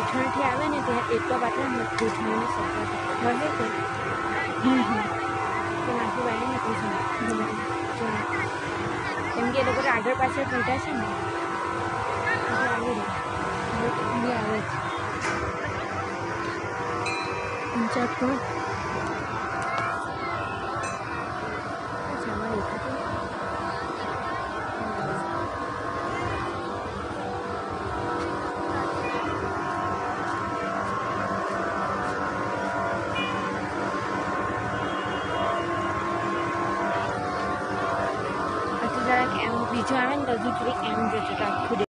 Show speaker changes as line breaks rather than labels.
પાછળથી આવે ને ત્યાં એટલા પાછળ પૂછવાની શક્યતા રહે કે તો નાખી વાળી નીકળી જાય કેમ કે એ લોકો આગળ પાછળ ફૂટા છે ને આવી રહે આવે છે પણ જરાક એમ બીજું આવે ને તો હજુ થોડીક એમ જતું આખું